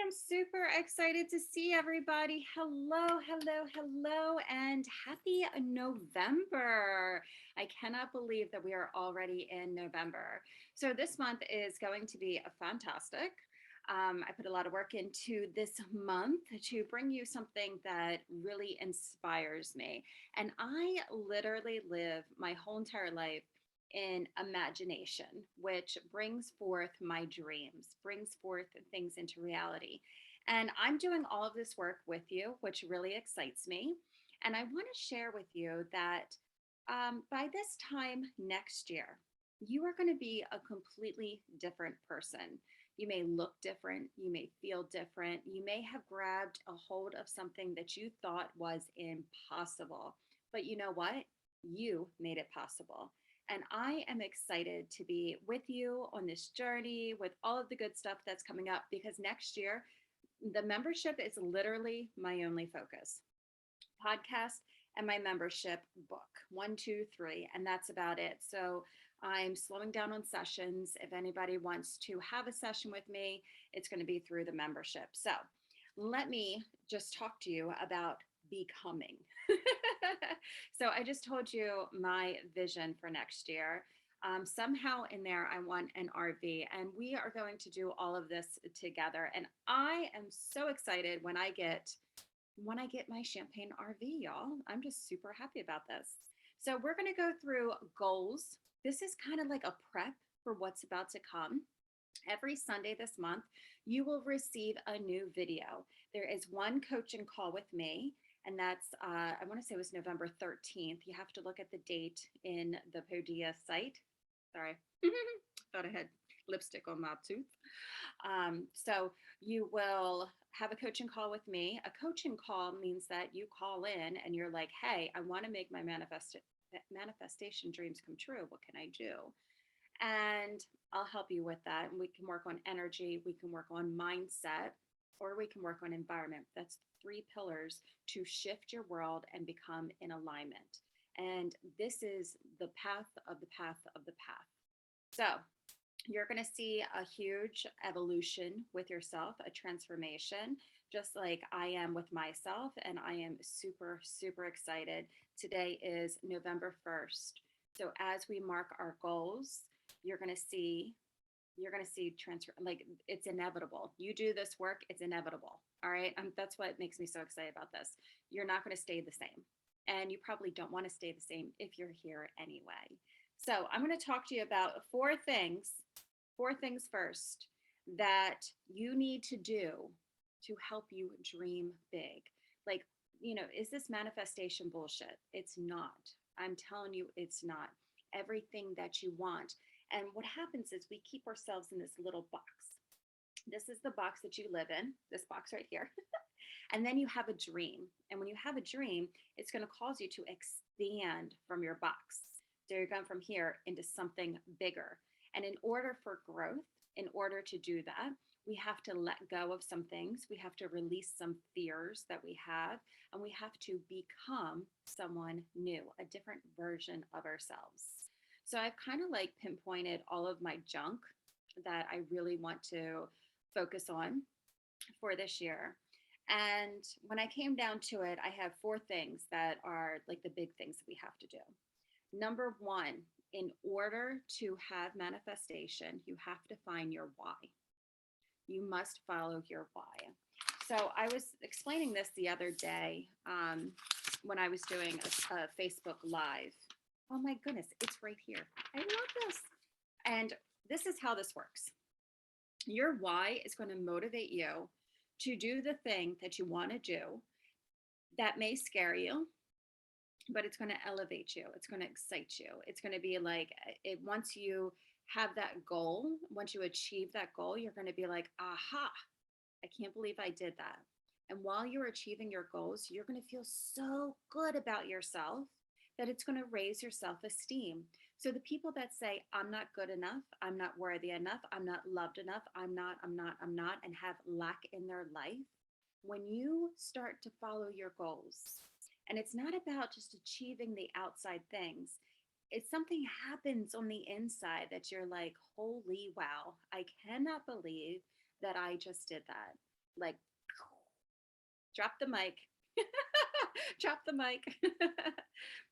am super excited to see everybody. Hello, hello, hello, and happy November. I cannot believe that we are already in November. So, this month is going to be a fantastic. I put a lot of work into this month to bring you something that really inspires me. And I literally live my whole entire life in imagination, which brings forth my dreams, brings forth things into reality. And I'm doing all of this work with you, which really excites me. And I want to share with you that by this time next year, you are going to be a completely different person. You may look different, you may feel different, you may have grabbed a hold of something that you thought was impossible. But you know what? You made it possible. And I am excited to be with you on this journey with all of the good stuff that's coming up because next year, the membership is literally my only focus. Podcast and my membership book, one, two, three, and that's about it. So I'm slowing down on sessions. If anybody wants to have a session with me, it's going to be through the membership. So let me just talk to you about becoming. So I just told you my vision for next year. Somehow in there, I want an RV, and we are going to do all of this together. And I am so excited when I get my Champagne RV, y'all. I'm just super happy about this. So we're going to go through goals. This is kind of like a prep for what's about to come. Every Sunday this month, you will receive a new video. There is one coaching call with me, and that's, I want to say it was November 13th. You have to look at the date in the Podia site. Sorry, thought I had lipstick on my tooth. So you will have a coaching call with me. A coaching call means that you call in and you're like, hey, I want to make my manifestation dreams come true. What can I do? And I'll help you with that. And we can work on energy, we can work on mindset, or we can work on environment. That's three pillars to shift your world and become in alignment. And this is the path of the path of the path. So you're going to see a huge evolution with yourself, a transformation, just like I am with myself. And I am super, super excited. Today is November 1st. So as we mark our goals, you're going to see transfer, like it's inevitable. You do this work, it's inevitable. All right. That's what makes me so excited about this. You're not going to stay the same. And you probably don't want to stay the same if you're here anyway. So I'm going to talk to you about four things first that you need to do to help you dream big. Like, is this manifestation bullshit? It's not. I'm telling you, it's not. Everything that you want. And what happens is we keep ourselves in this little box. This is the box that you live in, this box right here. And then you have a dream. And when you have a dream, it's going to cause you to expand from your box. So you're going from here into something bigger. And in order for growth, in order to do that, we have to let go of some things. We have to release some fears that we have, and we have to become someone new, a different version of ourselves. So I've kind of like pinpointed all of my junk that I really want to focus on for this year. And when I came down to it, I have four things that are like the big things that we have to do. Number one, in order to have manifestation, you have to find your why. You must follow your why. So I was explaining this the other day when I was doing a Facebook Live. Oh my goodness, it's right here. I love this. And this is how this works. Your why is going to motivate you to do the thing that you want to do that may scare you, but it's going to elevate you. It's going to excite you. It's going to be like once you have that goal, once you achieve that goal, you're going to be like, aha, I can't believe I did that. And while you're achieving your goals, you're going to feel so good about yourself that it's going to raise your self-esteem. So the people that say, I'm not good enough, I'm not worthy enough, I'm not loved enough, I'm not, and have lack in their life, when you start to follow your goals, and it's not about just achieving the outside things. It's something happens on the inside that you're like, holy wow, I cannot believe that I just did that. like drop the mic. Drop the mic.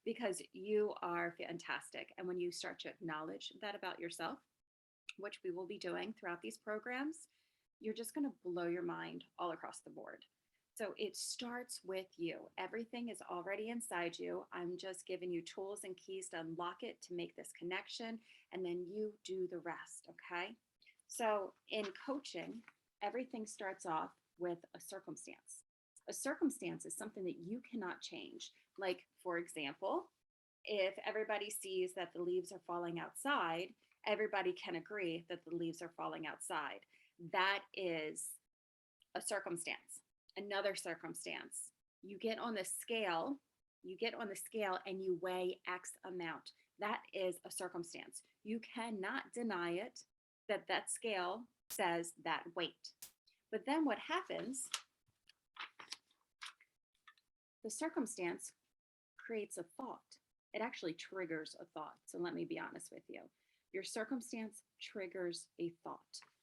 Because you are fantastic. And when you start to acknowledge that about yourself, which we will be doing throughout these programs, you're just going to blow your mind all across the board. So it starts with you. Everything is already inside you. I'm just giving you tools and keys to unlock it, to make this connection, and then you do the rest. Okay. So in coaching, everything starts off with a circumstance. A circumstance is something that you cannot change. Like, for example, if everybody sees that the leaves are falling outside, everybody can agree that the leaves are falling outside. That is a circumstance. Another circumstance, you get on the scale, and you weigh X amount. That is a circumstance. You cannot deny it that that scale says that weight. But then what happens, the circumstance creates a thought. It actually triggers a thought. So let me be honest with you. Your circumstance triggers a thought.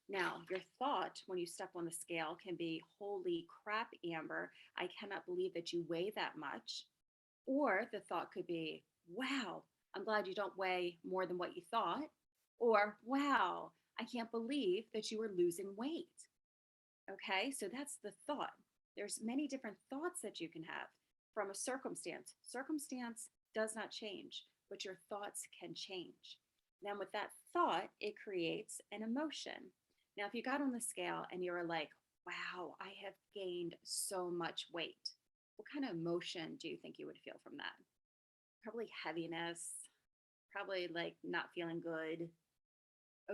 Now, your thought when you step on the scale can be, holy crap, Amber, I cannot believe that you weigh that much. Or the thought could be, wow, I'm glad you don't weigh more than what you thought. Or, wow, I can't believe that you were losing weight. Okay, so that's the thought. There's many different thoughts that you can have from a circumstance. Circumstance does not change, but your thoughts can change. Then with that thought, it creates an emotion. Now, if you got on the scale and you were like, wow, I have gained so much weight, what kind of emotion do you think you would feel from that? Probably heaviness, probably like not feeling good,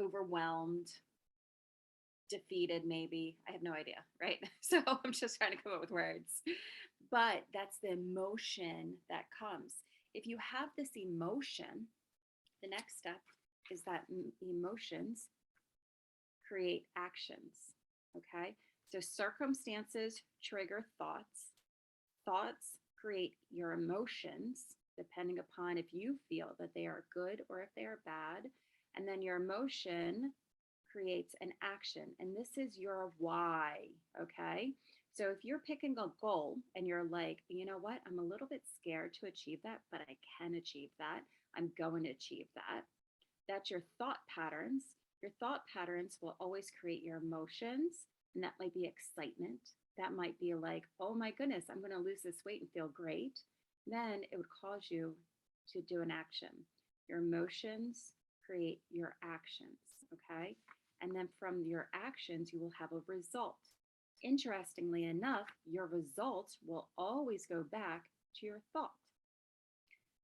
overwhelmed, defeated, maybe. I have no idea, right? So I'm just trying to come up with words. But that's the emotion that comes. If you have this emotion, the next step is that emotions create actions. Okay. So circumstances trigger thoughts. Thoughts create your emotions, depending upon if you feel that they are good or if they are bad. And then your emotion creates an action. And this is your why. Okay. So if you're picking a goal and you're like, you know what, I'm a little bit scared to achieve that, but I can achieve that. I'm going to achieve that. That's your thought patterns. Your thought patterns will always create your emotions. And that might be excitement. That might be like, oh my goodness, I'm going to lose this weight and feel great. Then it would cause you to do an action. Your emotions create your actions. Okay. And then from your actions, you will have a result. Interestingly enough, your result will always go back to your thought.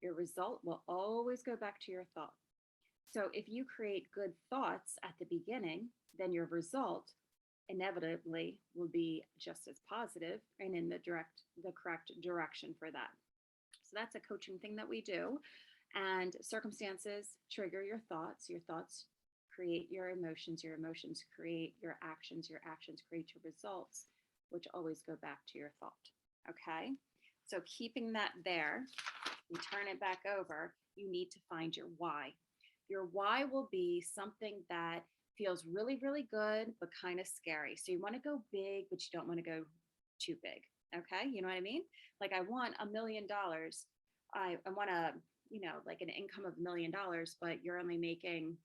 Your result will always go back to your thought. So if you create good thoughts at the beginning, then your result inevitably will be just as positive and in the correct direction for that. So that's a coaching thing that we do. And circumstances trigger your thoughts. Your thoughts create your emotions create your actions create your results, which always go back to your thought. Okay. So keeping that there, we turn it back over. You need to find your why. Your why will be something that feels really, really good, but kind of scary. So you want to go big, but you don't want to go too big. Okay. You know what I mean? Like, I want $1 million. I want like an income of $1 million, but you're only making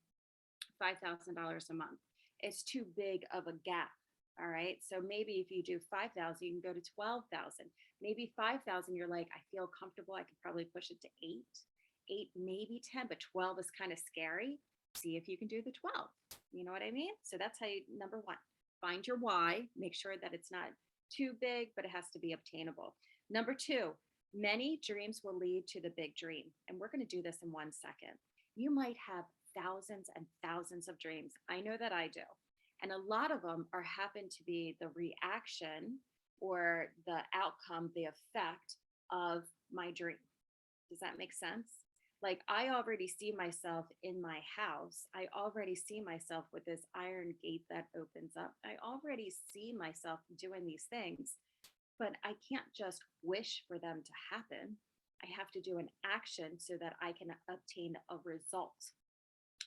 $5,000 a month. It's too big of a gap. All right. So maybe if you do 5,000, you can go to 12,000. Maybe 5,000, you're like, I feel comfortable. I could probably push it to 8, maybe 10, but 12 is kind of scary. See if you can do the 12. You know what I mean? So that's how you, number one, find your why, make sure that it's not too big, but it has to be obtainable. Number two, many dreams will lead to the big dream. And we're going to do this in 1 second. You might have thousands and thousands of dreams. I know that I do. And a lot of them happen to be the reaction or the outcome, the effect of my dream. Does that make sense? Like, I already see myself in my house. I already see myself with this iron gate that opens up. I already see myself doing these things, but I can't just wish for them to happen. I have to do an action so that I can obtain a result.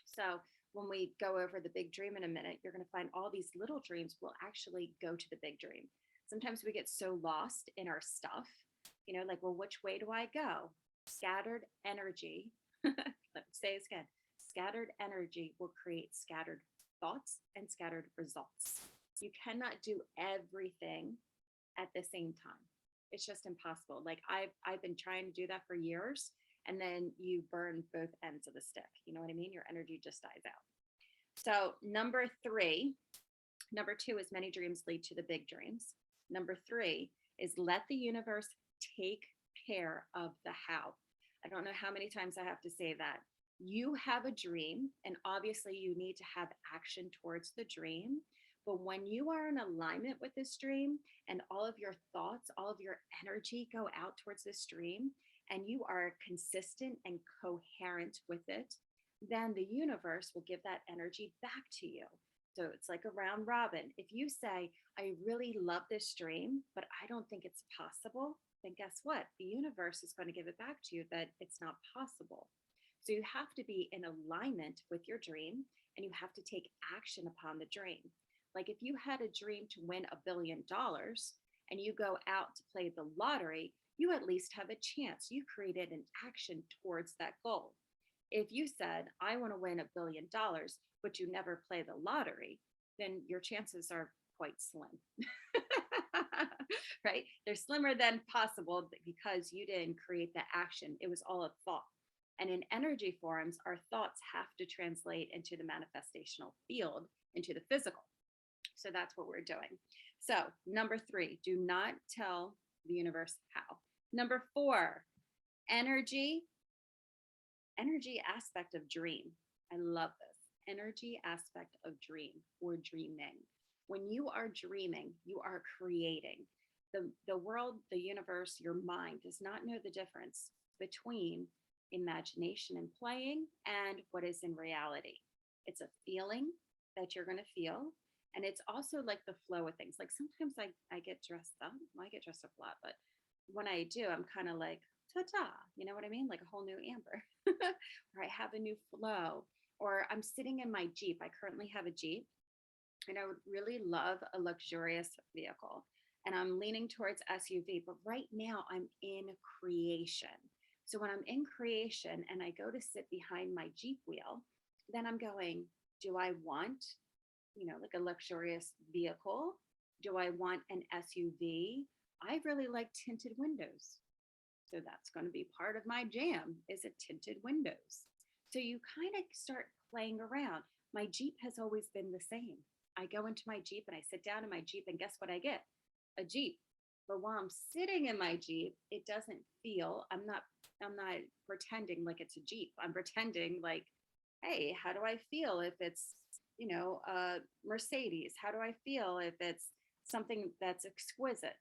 So when we go over the big dream in a minute, you're going to find all these little dreams will actually go to the big dream. Sometimes we get so lost in our stuff, like, well, which way do I go? Scattered energy. Let me say it again. Scattered energy will create scattered thoughts and scattered results. You cannot do everything at the same time. It's just impossible. Like I've been trying to do that for years, and then you burn both ends of the stick. You know what I mean? Your energy just dies out. So number two is many dreams lead to the big dreams. Number three is let the universe take care of the how. I don't know how many times I have to say that. You have a dream, and obviously you need to have action towards the dream. But when you are in alignment with this dream and all of your thoughts, all of your energy go out towards this dream, and you are consistent and coherent with it, then the universe will give that energy back to you. So it's like a round robin. If you say, I really love this dream, but I don't think it's possible, then guess what? The universe is going to give it back to you that it's not possible. So you have to be in alignment with your dream, and you have to take action upon the dream. Like if you had a dream to win $1 billion and you go out to play the lottery, you at least have a chance. You created an action towards that goal. If you said, I want to win $1 billion, but you never play the lottery, then your chances are quite slim. Right? They're slimmer than possible because you didn't create the action. It was all a thought. And in energy forms, our thoughts have to translate into the manifestational field, into the physical. So that's what we're doing. So number three, do not tell the universe how. Number four, energy aspect of dream. I love this. Energy aspect of dream or dreaming. When you are dreaming, you are creating. The world, the universe, your mind does not know the difference between imagination and playing and what is in reality. It's a feeling that you're going to feel. And it's also like the flow of things. Like sometimes I get dressed up. Well, I get dressed up a lot, but when I do, I'm kind of like, ta-ta, you know what I mean? Like a whole new Amber. Or I have a new flow. Or I'm sitting in my Jeep. I currently have a Jeep. And I would really love a luxurious vehicle. And I'm leaning towards SUV. But right now I'm in creation. So when I'm in creation and I go to sit behind my Jeep wheel, then I'm going, do I want like a luxurious vehicle? Do I want an SUV? I really like tinted windows. So that's going to be part of my jam is a tinted windows. So you kind of start playing around. My Jeep has always been the same. I go into my Jeep and I sit down in my Jeep and guess what I get? A Jeep. But while I'm sitting in my Jeep, it doesn't feel, I'm not pretending like it's a Jeep. I'm pretending like, hey, how do I feel if it's Mercedes? How do I feel if it's something that's exquisite?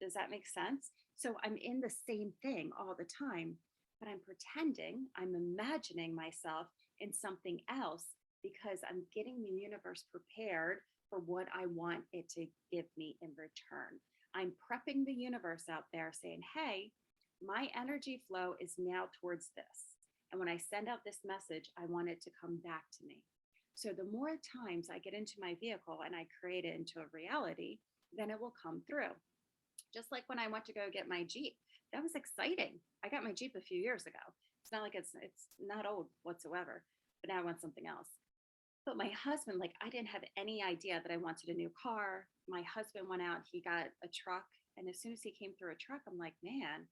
Does that make sense? So I'm in the same thing all the time, but I'm pretending, I'm imagining myself in something else because I'm getting the universe prepared for what I want it to give me in return. I'm prepping the universe out there saying, hey, my energy flow is now towards this. And when I send out this message, I want it to come back to me. So the more times I get into my vehicle and I create it into a reality, then it will come through. Just like when I went to go get my Jeep, that was exciting. I got my Jeep a few years ago. It's not like it's not old whatsoever, but now I want something else. But my husband, like I didn't have any idea that I wanted a new car. My husband went out, he got a truck. And as soon as he came through a truck, I'm like, man,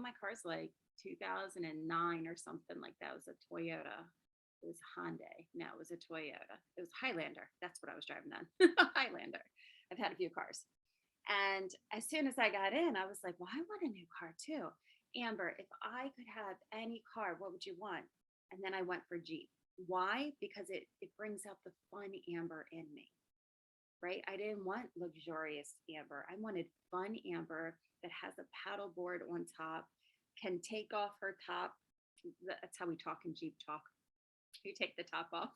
my car's like 2009 or something like that. It was a Toyota. It was Hyundai. No, it was a Toyota. It was Highlander. That's what I was driving then. Highlander. I've had a few cars. And as soon as I got in, I was like, well, I want a new car too. Amber, if I could have any car, what would you want? And then I went for Jeep. Why? Because it brings out the fun Amber in me, right? I didn't want luxurious Amber. I wanted fun Amber that has a paddle board on top, can take off her top. That's how we talk in Jeep talk. You take the top off.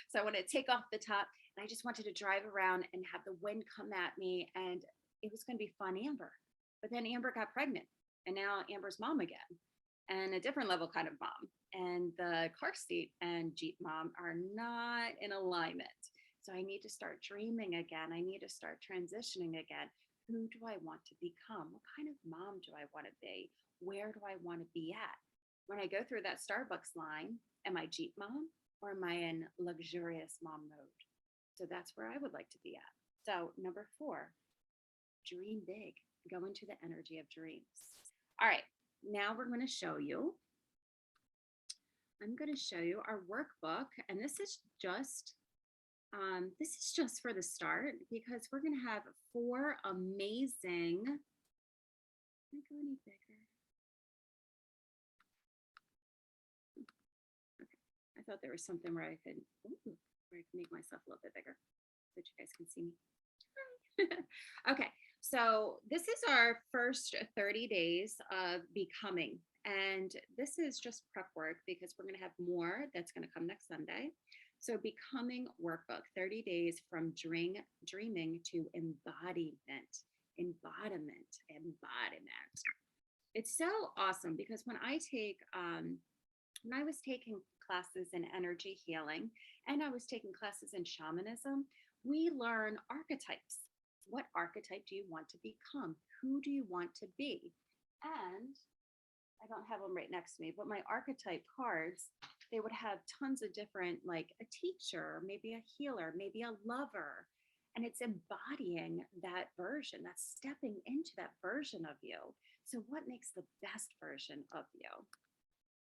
So I want to take off the top and I just wanted to drive around and have the wind come at me and it was going to be fun Amber. But then Amber got pregnant and now Amber's mom again and a different level kind of mom. and the car seat and Jeep mom are not in alignment. So I need to start dreaming again. I need to start transitioning again. Who do I want to become? What kind of mom do I want to be? Where do I want to be at? When I go through that Starbucks line, am I Jeep mom or am I in luxurious mom mode? So that's where I would like to be at. So, number 4, dream big, go into the energy of dreams. All right, now we're going to show you. I'm going to show you our workbook, and this is just for the start because we're going to have 4 amazing. Can I go any bigger? Okay, I thought there was something where I could make myself a little bit bigger so that you guys can see me. Okay, so this is our first 30 days of becoming. And this is just prep work because we're going to have more that's going to come next Sunday. So, becoming workbook 30 days from dreaming to embodiment. Embodiment. It's so awesome because when I was taking classes in energy healing and I was taking classes in shamanism, we learn archetypes. What archetype do you want to become? Who do you want to be? And I don't have them right next to me, but my archetype cards, they would have tons of different, like a teacher, maybe a healer, maybe a lover. And it's embodying that version, that's stepping into that version of you. So, what makes the best version of you?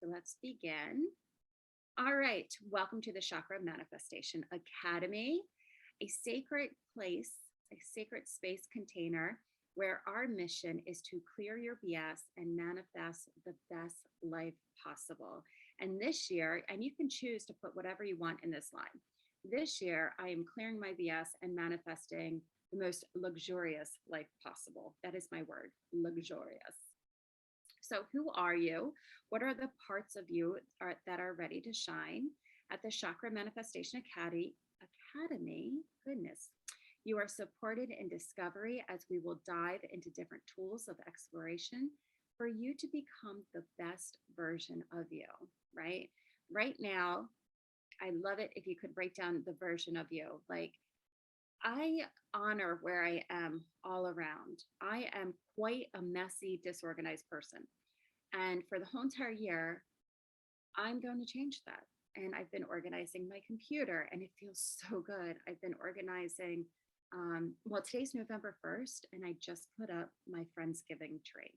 So, let's begin. All right. Welcome to the Chakra Manifestation Academy, a sacred place, a sacred space container where our mission is to clear your BS and manifest the best life possible. And this year, and you can choose to put whatever you want in this line. This year, I am clearing my BS and manifesting the most luxurious life possible. That is my word, luxurious. So, who are you? What are the parts of you that are ready to shine? At the Chakra Manifestation Academy, goodness, you are supported in discovery as we will dive into different tools of exploration for you to become the best version of you, right? Right now, I love it if you could break down the version of you. Like, I honor where I am all around. I am quite a messy, disorganized person. And for the whole entire year, I'm going to change that. And I've been organizing my computer and it feels so good. I've been organizing, well, today's November 1st, and I just put up my Friendsgiving tree.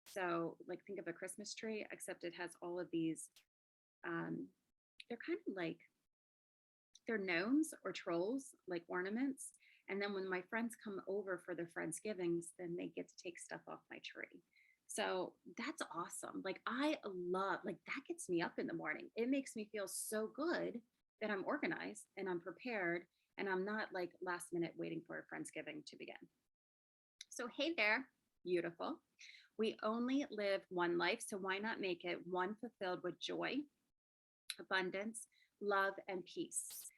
So, like, think of a Christmas tree, except it has all of these, they're kind of like, they're gnomes or trolls, like ornaments. And then when my friends come over for their Friendsgivings, then they get to take stuff off my tree. So that's awesome. Like, I love, like, that gets me up in the morning. It makes me feel so good that I'm organized and I'm prepared and I'm not like last minute waiting for Friendsgiving to begin. So, hey there, beautiful. We only live one life, so why not make it one fulfilled with joy, abundance, love, and peace?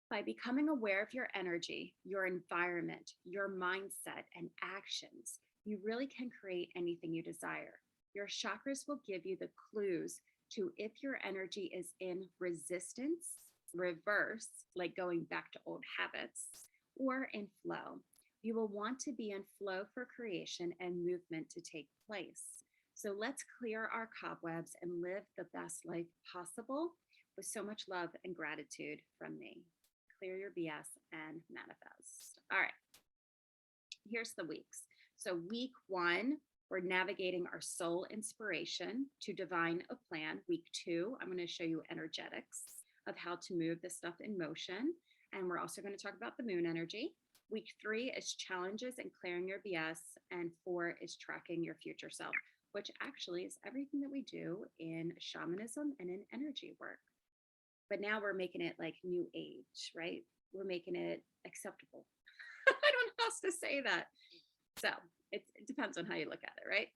By becoming aware of your energy, your environment, your mindset, and actions, you really can create anything you desire. Your chakras will give you the clues to if your energy is in resistance, reverse, like going back to old habits, or in flow. You will want to be in flow for creation and movement to take place. So let's clear our cobwebs and live the best life possible with so much love and gratitude from me. Clear your BS and manifest. All right, here's the weeks. So, week 1, we're navigating our soul inspiration to divine a plan. Week 2, I'm going to show you energetics of how to move this stuff in motion. And we're also going to talk about the moon energy. Week 3 is challenges and clearing your BS. And 4 is tracking your future self, which actually is everything that we do in shamanism and in energy work. But now we're making it like new age, right? We're making it acceptable. I don't know how else to say that. So it depends on how you look at it, right?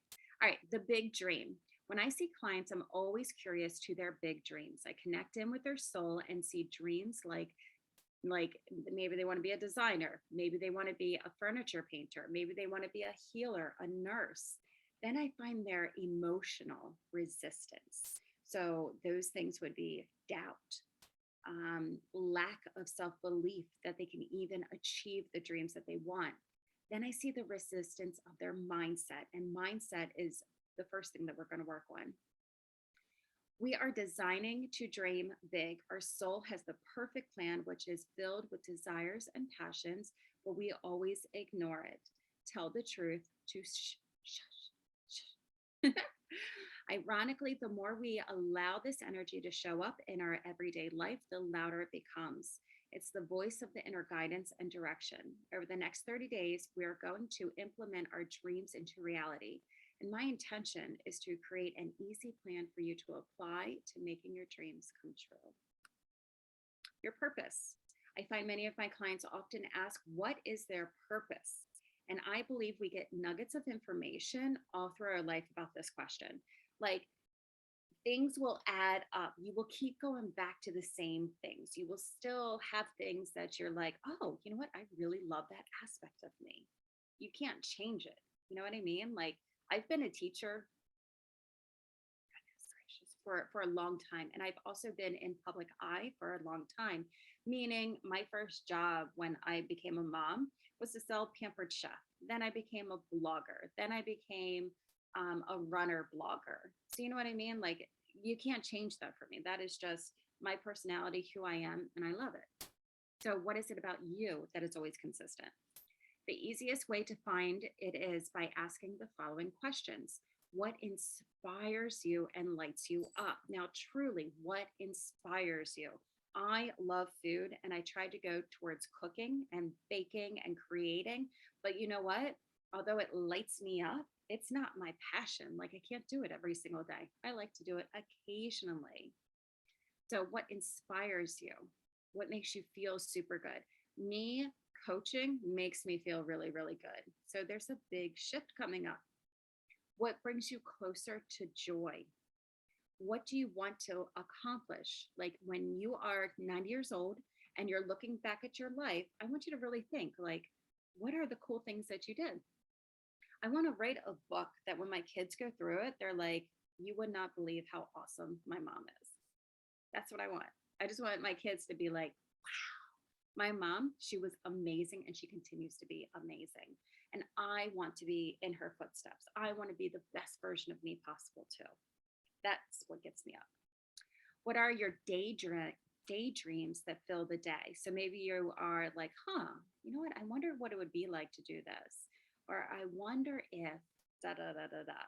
All right, the big dream. When I see clients, I'm always curious to their big dreams. I connect in with their soul and see dreams like maybe they want to be a designer, maybe they want to be a furniture painter, maybe they want to be a healer, a nurse. Then I find their emotional resistance. So those things would be doubt, lack of self belief that they can even achieve the dreams that they want. Then I see the resistance of their mindset, and mindset is the first thing that we're going to work on. We are designing to dream big. Our soul has the perfect plan, which is filled with desires and passions, but we always ignore it. Tell the truth to shush. Ironically, the more we allow this energy to show up in our everyday life, the louder it becomes. It's the voice of the inner guidance and direction. Over the next 30 days, we're going to implement our dreams into reality. And my intention is to create an easy plan for you to apply to making your dreams come true. Your purpose. I find many of my clients often ask, what is their purpose? And I believe we get nuggets of information all through our life about this question. Like, things will add up. You will keep going back to the same things. You will still have things that you're like, oh, you know what? I really love that aspect of me. You can't change it. You know what I mean? Like, I've been a teacher for a long time. And I've also been in public eye for a long time, meaning my first job when I became a mom was to sell Pampered Chef. Then I became a blogger. Then I became a runner blogger. So you know what I mean? Like, you can't change that for me. That is just my personality, who I am, and I love it. So what is it about you that is always consistent? The easiest way to find it is by asking the following questions. What inspires you and lights you up? Now, truly, what inspires you? I love food and I try to go towards cooking and baking and creating. But you know what? Although it lights me up, it's not my passion. Like, I can't do it every single day. I like to do it occasionally. So, what inspires you? What makes you feel super good? Me coaching makes me feel really, really good. So, there's a big shift coming up. What brings you closer to joy? What do you want to accomplish? Like, when you are 90 years old and you're looking back at your life, I want you to really think, like, what are the cool things that you did? I want to write a book that when my kids go through it, they're like, you would not believe how awesome my mom is. That's what I want. I just want my kids to be like, my mom, she was amazing and she continues to be amazing. And I want to be in her footsteps. I want to be the best version of me possible too. That's what gets me up. What are your daydreams that fill the day? So maybe you are like, you know what? I wonder what it would be like to do this. Or I wonder if da da da da da.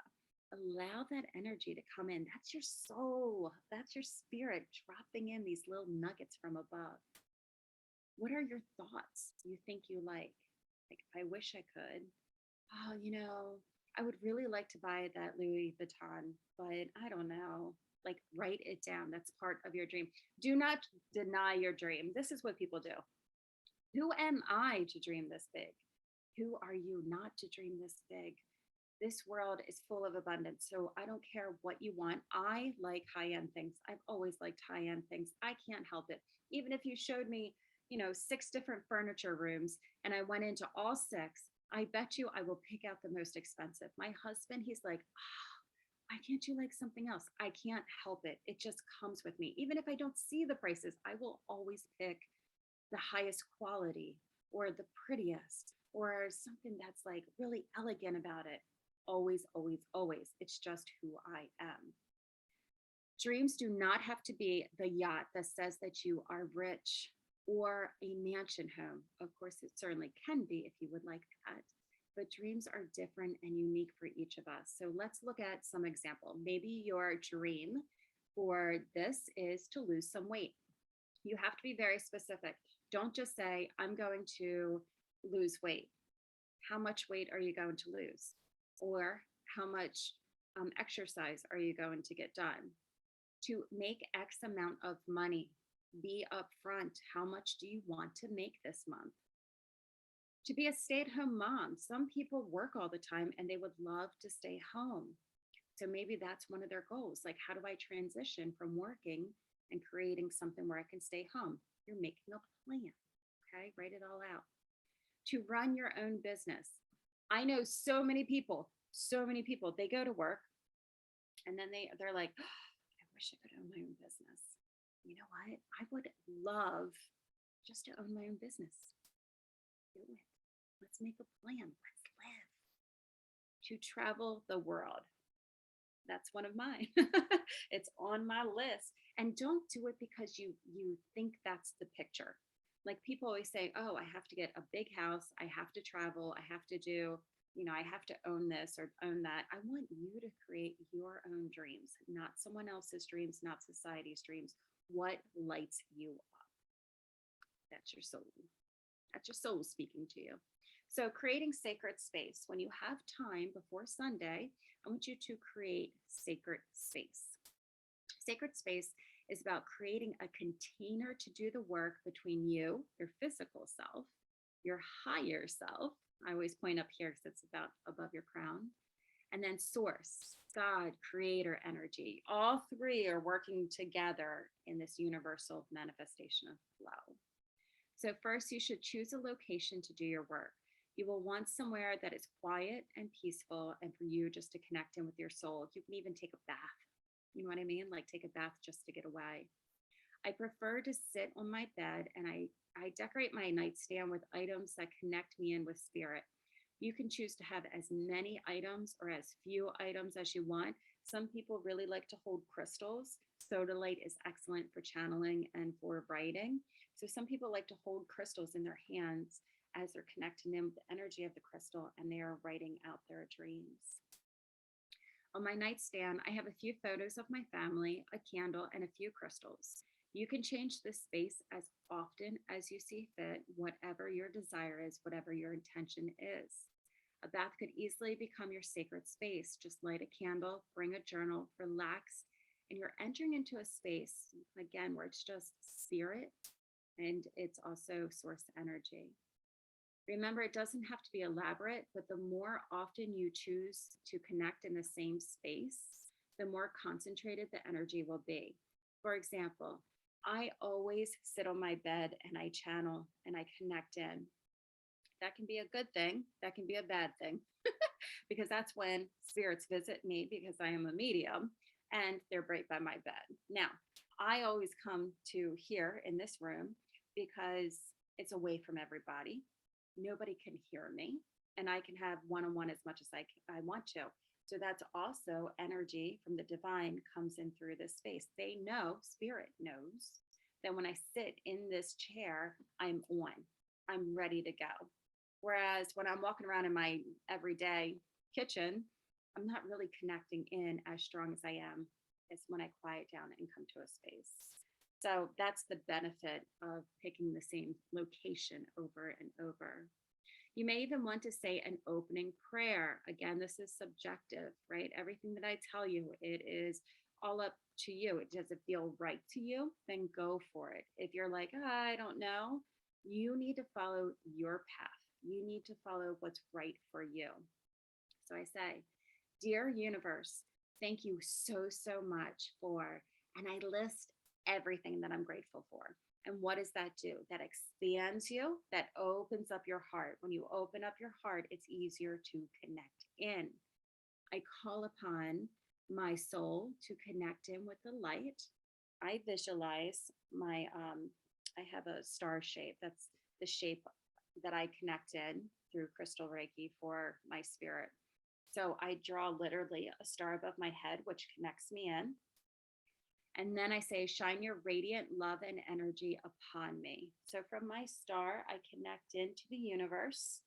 Allow that energy to come in. That's your soul. That's your spirit dropping in these little nuggets from above. What are your thoughts you think you like? Like, I wish I could. Oh, I would really like to buy that Louis Vuitton, but I don't know. Like, write it down. That's part of your dream. Do not deny your dream. This is what people do. Who am I to dream this big? Who are you not to dream this big? This world is full of abundance. So I don't care what you want. I like high end things. I've always liked high end things. I can't help it. Even if you showed me, 6 different furniture rooms and I went into all 6, I bet you I will pick out the most expensive. My husband, he's like, why can't you like something else? I can't help it. It just comes with me. Even if I don't see the prices, I will always pick the highest quality or the prettiest or something that's like really elegant about it. Always, always, always. It's just who I am. Dreams do not have to be the yacht that says that you are rich or a mansion home. Of course, it certainly can be if you would like that. But dreams are different and unique for each of us. So let's look at some example. Maybe your dream for this is to lose some weight. You have to be very specific. Don't just say, I'm going to lose weight. How much weight are you going to lose? Or how much exercise are you going to get done? To make X amount of money, be upfront. How much do you want to make this month? To be a stay-at-home mom, some people work all the time and they would love to stay home. So maybe that's one of their goals. Like, how do I transition from working and creating something where I can stay home? You're making a plan. Okay, write it all out. To run your own business. I know so many people, they go to work and then they're like, oh, I wish I could own my own business. You know what? I would love just to own my own business. Do it. Let's make a plan. Let's live. To travel the world. That's one of mine. It's on my list. And don't do it because you think that's the picture. Like people always say, "Oh, I have to get a big house, I have to travel, I have to do, I have to own this or own that." I want you to create your own dreams, not someone else's dreams, not society's dreams. What lights you up? That's your soul. That's your soul speaking to you. So, creating sacred space. When you have time before Sunday, I want you to create sacred space. Sacred space is about creating a container to do the work between you, your physical self, your higher self. I always point up here because it's about above your crown. And then source, God, creator energy. All three are working together in this universal manifestation of flow. So, first, you should choose a location to do your work. You will want somewhere that is quiet and peaceful and for you just to connect in with your soul. You can even take a bath. You know what I mean? Like take a bath just to get away. I prefer to sit on my bed and I decorate my nightstand with items that connect me in with spirit. You can choose to have as many items or as few items as you want. Some people really like to hold crystals. Sodalite is excellent for channeling and for writing. So some people like to hold crystals in their hands as they're connecting in with the energy of the crystal and they are writing out their dreams. On my nightstand, I have a few photos of my family, a candle, and a few crystals. You can change this space as often as you see fit, whatever your desire is, whatever your intention is. A bath could easily become your sacred space. Just light a candle, bring a journal, relax, and you're entering into a space, again, where it's just spirit and it's also source energy. Remember, it doesn't have to be elaborate, but the more often you choose to connect in the same space, the more concentrated the energy will be. For example, I always sit on my bed and I channel and I connect in. That can be a good thing, that can be a bad thing, because that's when spirits visit me because I am a medium and they're right by my bed. Now, I always come to here in this room because it's away from everybody. Nobody can hear me and I can have one-on-one as much as I want to. So that's also energy from the divine comes in through this space. They know, spirit knows that when I sit in this chair, I'm on, I'm ready to go. Whereas when I'm walking around in my everyday kitchen, I'm not really connecting in as strong as I am as when I quiet down and come to a space. So that's the benefit of picking the same location over and over. You may even want to say an opening prayer. Again, this is subjective, right? Everything that I tell you, it is all up to you. Does it feel right to you? Then go for it. If you're like, oh, I don't know, you need to follow your path. You need to follow what's right for you. So I say, dear universe, thank you so, so much for, and I list everything that I'm grateful for. And what does that do? That expands you, that opens up your heart. When you open up your heart, it's easier to connect in. I call upon my soul to connect in with the light. I visualize I have a star shape. That's the shape that I connected through Crystal Reiki for my spirit. So I draw literally a star above my head, which connects me in. And then I say, shine your radiant love and energy upon me. So from my star, I connect into the universe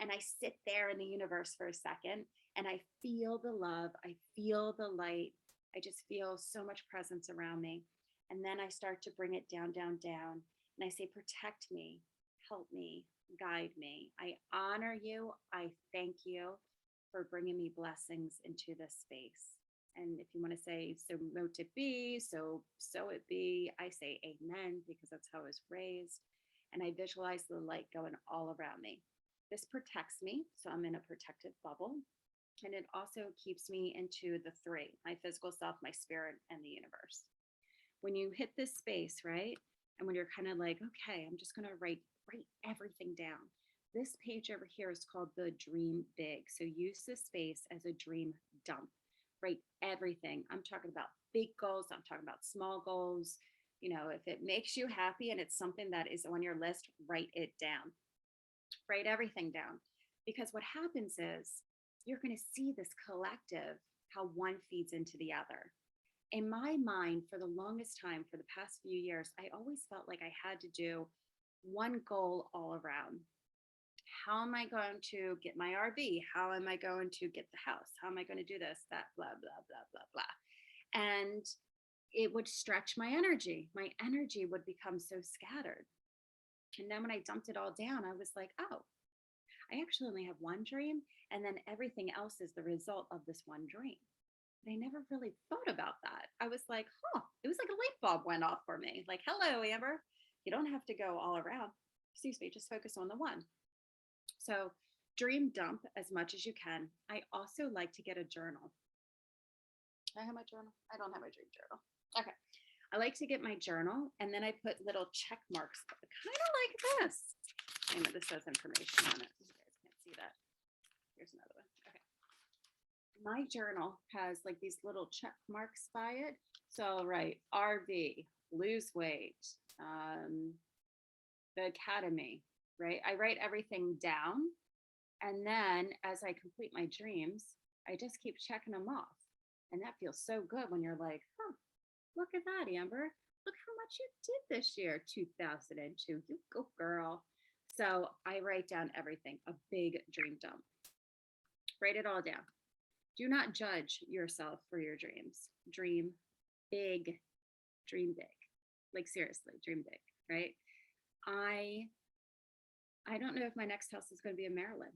and I sit there in the universe for a second and I feel the love. I feel the light. I just feel so much presence around me. And then I start to bring it down, down, down. And I say, protect me, help me, guide me. I honor you. I thank you for bringing me blessings into this space. And if you want to say, so mote it be, so it be, I say amen, because that's how I was raised. And I visualize the light going all around me. This protects me, so I'm in a protective bubble. And it also keeps me into the three, my physical self, my spirit, and the universe. When you hit this space, right? And when you're kind of like, okay, I'm just going to write everything down. This page over here is called the Dream Big. So use this space as a dream dump. Write everything. I'm talking about big goals. I'm talking about small goals. If it makes you happy and it's something that is on your list, write it down. Write everything down. Because what happens is you're going to see this collective, how one feeds into the other. In my mind, for the longest time, for the past few years, I always felt like I had to do one goal all around. How am I going to get my RV? How am I going to get the house? How am I going to do this, that, blah, blah, blah, blah, blah. And it would stretch my energy. My energy would become so scattered. And then when I dumped it all down, I was like, oh, I actually only have one dream. And then everything else is the result of this one dream. But I never really thought about that. I was like, it was like a light bulb went off for me. Like, hello, Amber. You don't have to go all around. Excuse me, just focus on the one. So dream dump as much as you can. I also like to get a journal. I have my journal. I don't have my dream journal. Okay. I like to get my journal and then I put little check marks, kind of like this. Wait a minute, this says information on it. You guys can't see that. Here's another one. Okay. My journal has like these little check marks by it. So I'll write RV, lose weight, the academy, right? I write everything down. And then as I complete my dreams, I just keep checking them off. And that feels so good when you're like, look at that, Amber. Look how much you did this year, 2002. You go, girl. So I write down everything, a big dream dump. Write it all down. Do not judge yourself for your dreams. Dream big, dream big. Like seriously, dream big, right? I don't know if my next house is going to be in Maryland.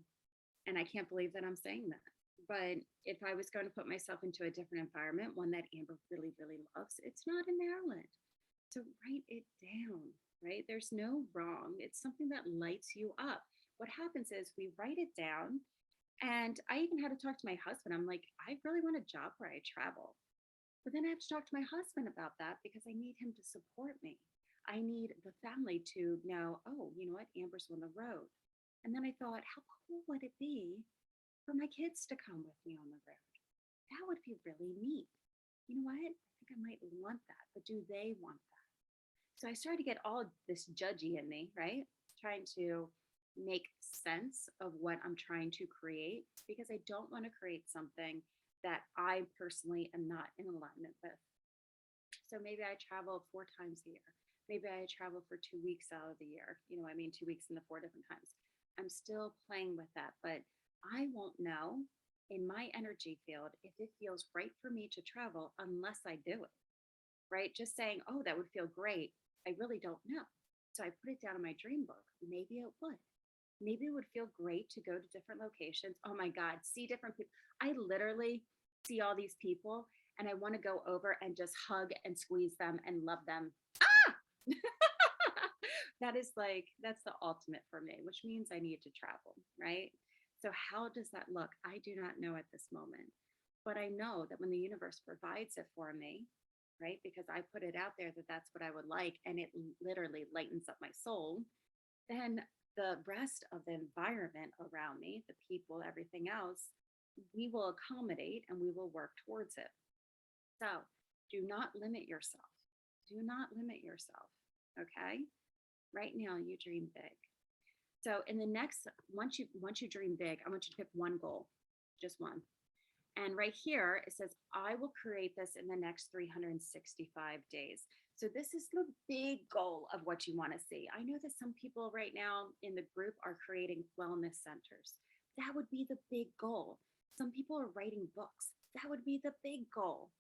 And I can't believe that I'm saying that. But if I was going to put myself into a different environment, one that Amber really, really loves, it's not in Maryland. So write it down, right? There's no wrong. It's something that lights you up. What happens is we write it down. And I even had to talk to my husband. I'm like, I really want a job where I travel. But then I have to talk to my husband about that because I need him to support me. I need the family to know, oh, you know what? Amber's on the road. And then I thought, how cool would it be for my kids to come with me on the road? That would be really neat. You know what? I think I might want that, but do they want that? So I started to get all this judgy in me, right? Trying to make sense of what I'm trying to create because I don't want to create something that I personally am not in alignment with. So maybe I travel 4 times a year. Maybe I travel for 2 weeks out of the year. 2 weeks in the 4 different times. I'm still playing with that, but I won't know in my energy field if it feels right for me to travel unless I do it, right? Just saying, oh, that would feel great. I really don't know. So I put it down in my dream book. Maybe it would. Maybe it would feel great to go to different locations. Oh my God, see different people. I literally see all these people and I want to go over and just hug and squeeze them and love them. Ah! That's the ultimate for me, which means I need to travel, right? So how does that look? I do not know at this moment, but I know that when the universe provides it for me, right? Because I put it out there that that's what I would like, and it literally lightens up my soul, then the rest of the environment around me, the people, everything else, we will accommodate and we will work towards it. So do not limit yourself. Do not limit yourself. Okay. Right now, you dream big. So in the next, once you dream big, I want you to pick one goal, just one. And right here, it says, I will create this in the next 365 days. So this is the big goal of what you want to see. I know that some people right now in the group are creating wellness centers. That would be the big goal. Some people are writing books. That would be the big goal.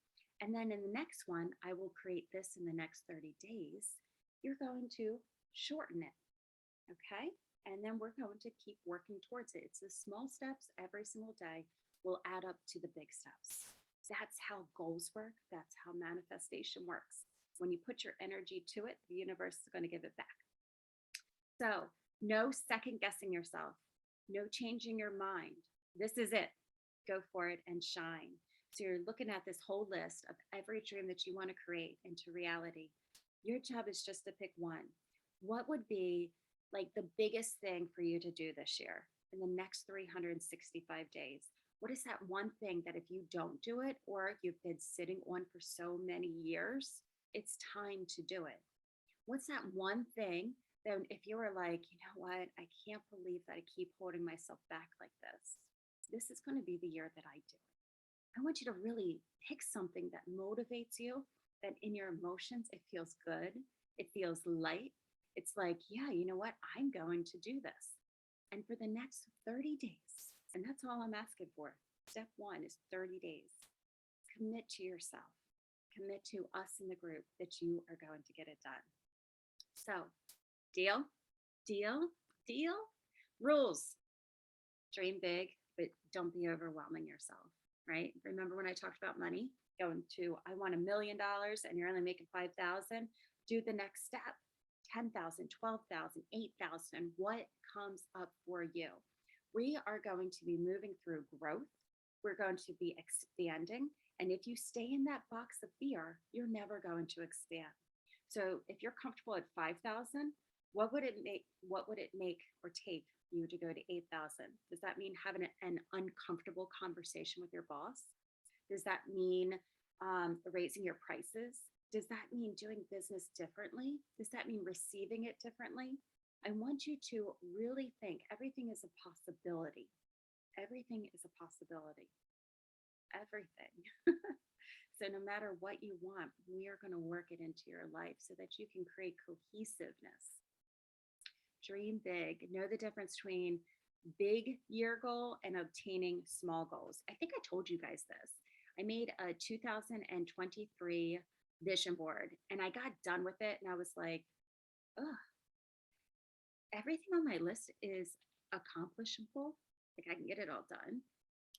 And then in the next one, I will create this in the next 30 days. You're going to shorten it. Okay. And then we're going to keep working towards it. It's the small steps every single day will add up to the big steps. That's how goals work. That's how manifestation works. When you put your energy to it, the universe is going to give it back. So no second guessing yourself, no changing your mind. This is it. Go for it and shine. So you're looking at this whole list of every dream that you want to create into reality. Your job is just to pick one. What would be like the biggest thing for you to do this year in the next 365 days? What is that one thing that if you don't do it or you've been sitting on for so many years, it's time to do it? What's that one thing that if you were like, you know what, I can't believe that I keep holding myself back like this. This is going to be the year that I do it. I want you to really pick something that motivates you, that in your emotions, it feels good, it feels light. It's like, yeah, you know what, I'm going to do this. And for the next 30 days, and that's all I'm asking for. Step one is 30 days. Commit to yourself, commit to us in the group that you are going to get it done. So, deal, deal, deal. Rules: dream big, but don't be overwhelming yourself, right? Remember when I talked about money? Going to, I want $1 million and you're only making 5,000. Do the next step: 10,000, 12,000, 8,000. What comes up for you? We are going to be moving through growth. We're going to be expanding. And if you stay in that box of fear, you're never going to expand. So if you're comfortable at 5,000, what would it make or take you to go to 8,000? Does that mean having an uncomfortable conversation with your boss? Does that mean raising your prices? Does that mean doing business differently? Does that mean receiving it differently? I want you to really think everything is a possibility. Everything is a possibility. Everything. So no matter what you want, we are going to work it into your life so that you can create cohesiveness. Dream big. Know the difference between big year goal and obtaining small goals. I think I told you guys this. I made a 2023 vision board and I got done with it and I was like, oh, everything on my list is accomplishable. Like I can get it all done.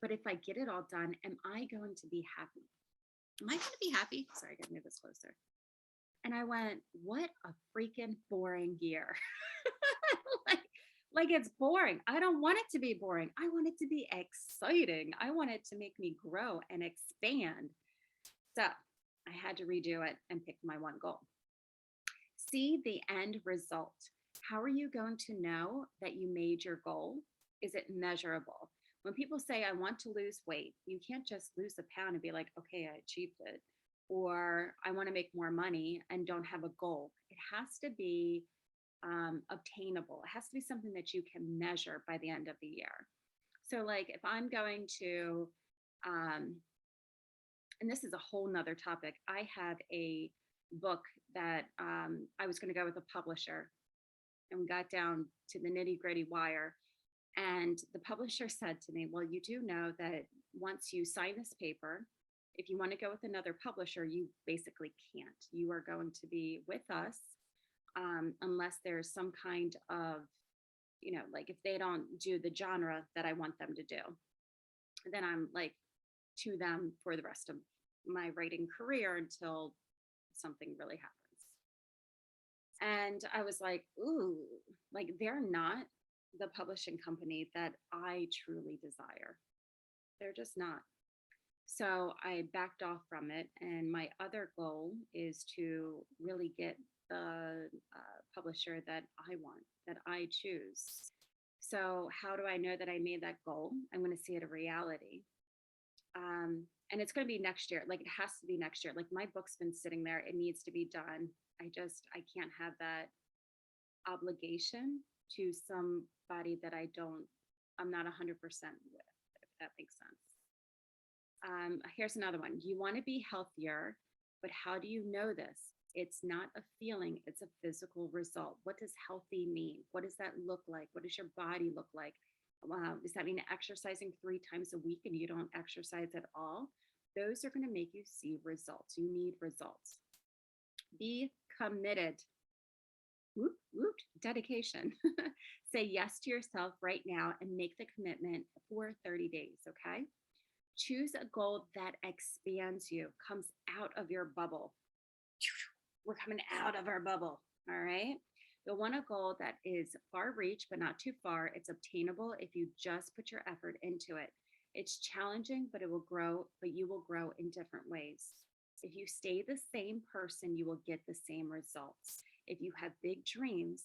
But if I get it all done, am I going to be happy? Am I going to be happy? Sorry, I got to move this closer. And I went, what a freaking boring year. like, like it's boring. I don't want it to be boring. I want it to be exciting. I want it to make me grow and expand. So I had to redo it and pick my one goal. See the end result. How are you going to know that you made your goal? Is it measurable? When people say, I want to lose weight, you can't just lose a pound and be like, okay, I achieved it. Or I want to make more money and don't have a goal. It has to be obtainable. It has to be something that you can measure by the end of the year. So, like, if I'm going to, and this is a whole nother topic, I have a book that I was going to go with a publisher, and we got down to the nitty gritty wire. And the publisher said to me, well, you do know that once you sign this paper, if you want to go with another publisher, you basically can't. You are going to be with us unless there's some kind of, like if they don't do the genre that I want them to do, then I'm like to them for the rest of my writing career until something really happens. And I was like, ooh, like they're not the publishing company that I truly desire. They're just not. So I backed off from it. And my other goal is to really get the publisher that I want, that I choose. So, how do I know that I made that goal? I'm going to see it a reality. And it's going to be next year. Like, it has to be next year. Like, my book's been sitting there, it needs to be done. I can't have that obligation to somebody that I'm not 100% with, if that makes sense. Here's another one. You want to be healthier, but how do you know this? It's not a feeling, it's a physical result. What does healthy mean? What does that look like? What does your body look like? Does that mean exercising 3 times a week and you don't exercise at all? Those are going to make you see results. You need results. Be committed. Whoop, whoop, dedication. Say yes to yourself right now and make the commitment for 30 days, okay? Choose a goal that expands you, comes out of your bubble. We're coming out of our bubble, all right? You'll want a goal that is far reach, but not too far. It's obtainable if you just put your effort into it. It's challenging, but it will grow, but you will grow in different ways. If you stay the same person, you will get the same results. If you have big dreams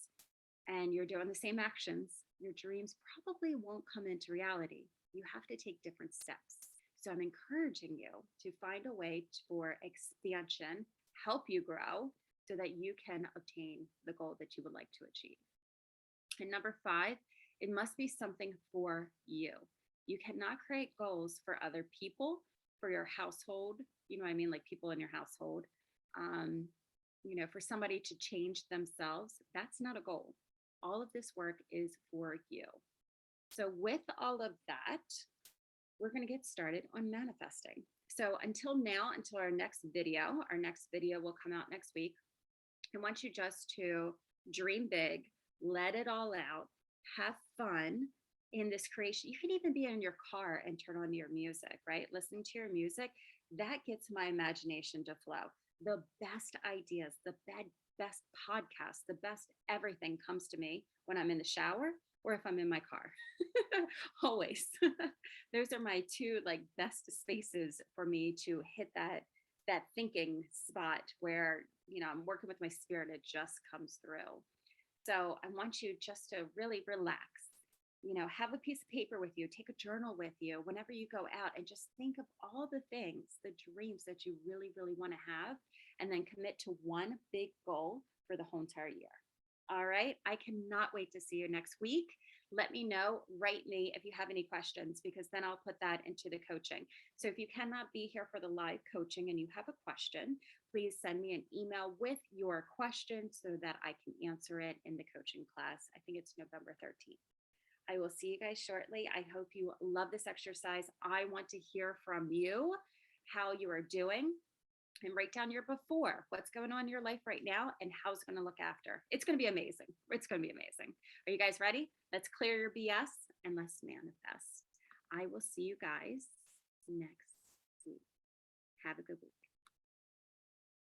and you're doing the same actions, your dreams probably won't come into reality. You have to take different steps. So I'm encouraging you to find a way for expansion, help you grow so that you can obtain the goal that you would like to achieve. And number five, it must be something for you. You cannot create goals for other people, for your household, you know what I mean? Like people in your household. Um, for somebody to change themselves, that's not a goal. All of this work is for you. So, with all of that, we're going to get started on manifesting. So, until now, until our next video will come out next week. I want you just to dream big, let it all out, have fun in this creation. You can even be in your car and turn on your music, right? Listening to your music, that gets my imagination to flow. The best ideas, the best podcasts, the best everything comes to me when I'm in the shower or if I'm in my car. Always. Those are my two like best spaces for me to hit that thinking spot where, I'm working with my spirit, it just comes through. So I want you just to really relax, have a piece of paper with you, take a journal with you whenever you go out and just think of all the things, the dreams that you really, really want to have, and then commit to one big goal for the whole entire year. All right. I cannot wait to see you next week. Let me know, write me if you have any questions, because then I'll put that into the coaching. So if you cannot be here for the live coaching and you have a question, please send me an email with your question so that I can answer it in the coaching class. I think it's November 13th. I will see you guys shortly. I hope you love this exercise. I want to hear from you how you are doing. And write down your before, what's going on in your life right now, and how it's going to look after. It's going to be amazing. It's going to be amazing. Are you guys ready? Let's clear your BS and let's manifest. I will see you guys next week. Have a good week.